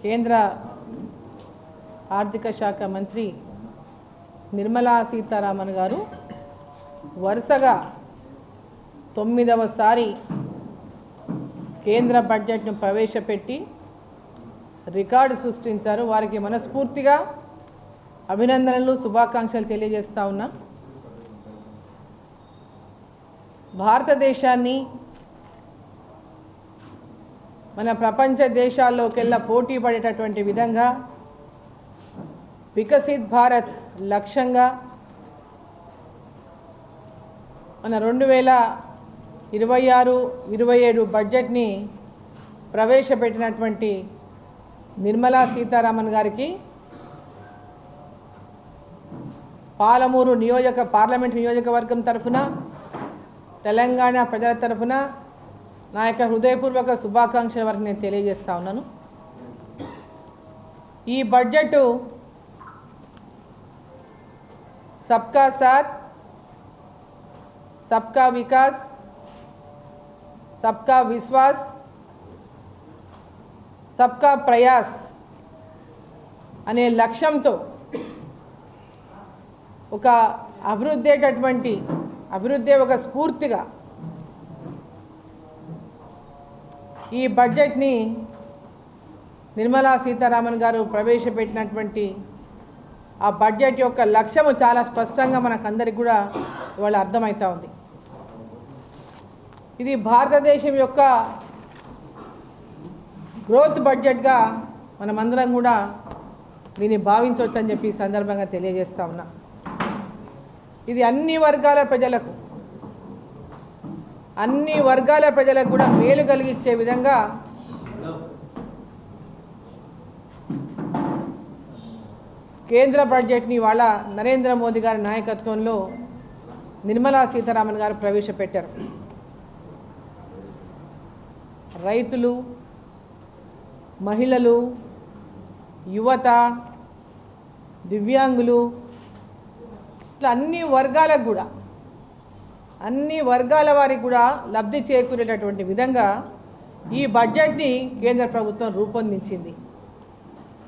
కేంద్ర ఆర్థిక శాఖ మంత్రి నిర్మలా సీతారామన్ గారు వరుసగా 9వసారి కేంద్ర బడ్జెట్ను ప్రవేశపెట్టి రికార్డు సృష్టించారు. వారికి మనస్ఫూర్తిగా అభినందనలు శుభాకాంక్షలు తెలియజేస్తా ఉన్నా. భారతదేశాన్ని మన ప్రపంచ దేశాల్లోకెల్లా పోటీ పడేటటువంటి విధంగా వికసిత్ భారత్ లక్ష్యంగా మన 2026-27 బడ్జెట్ని ప్రవేశపెట్టినటువంటి నిర్మలా సీతారామన్ గారికి పాలమూరు పార్లమెంట్ నియోజకవర్గం తరఫున తెలంగాణ ప్రజల తరఫున నా యొక్క హృదయపూర్వక శుభాకాంక్షల వరకు నేను తెలియజేస్తా ఉన్నాను. ఈ బడ్జెట్ సబ్కా సాత్, సబ్కా వికాస్, సబ్కా విశ్వాస్, సబ్కా ప్రయాస్ అనే లక్ష్యంతో ఒక అభివృద్ధి ఒక స్ఫూర్తిగా ఈ బడ్జెట్ని నిర్మలా సీతారామన్ గారు ప్రవేశపెట్టినటువంటి ఆ బడ్జెట్ యొక్క లక్ష్యము చాలా స్పష్టంగా మనకందరికి కూడా ఇవాళ అర్థమవుతా ఉంది. ఇది భారతదేశం యొక్క గ్రోత్ బడ్జెట్గా మనమందరం కూడా దీన్ని భావించవచ్చు అని చెప్పి ఈ సందర్భంగా తెలియజేస్తా ఉన్నా. ఇది అన్ని వర్గాల ప్రజలకు కూడా మేలు కలిగించే విధంగా కేంద్ర బడ్జెట్ని ఇవాళ నరేంద్ర మోదీ గారి నాయకత్వంలో నిర్మలా సీతారామన్ గారు ప్రవేశపెట్టారు. రైతులు, మహిళలు, యువత, దివ్యాంగులు ఇట్లా అన్ని వర్గాల వారికి కూడా లబ్ధి చేకూరేటటువంటి విధంగా ఈ బడ్జెట్ని కేంద్ర ప్రభుత్వం రూపొందించింది.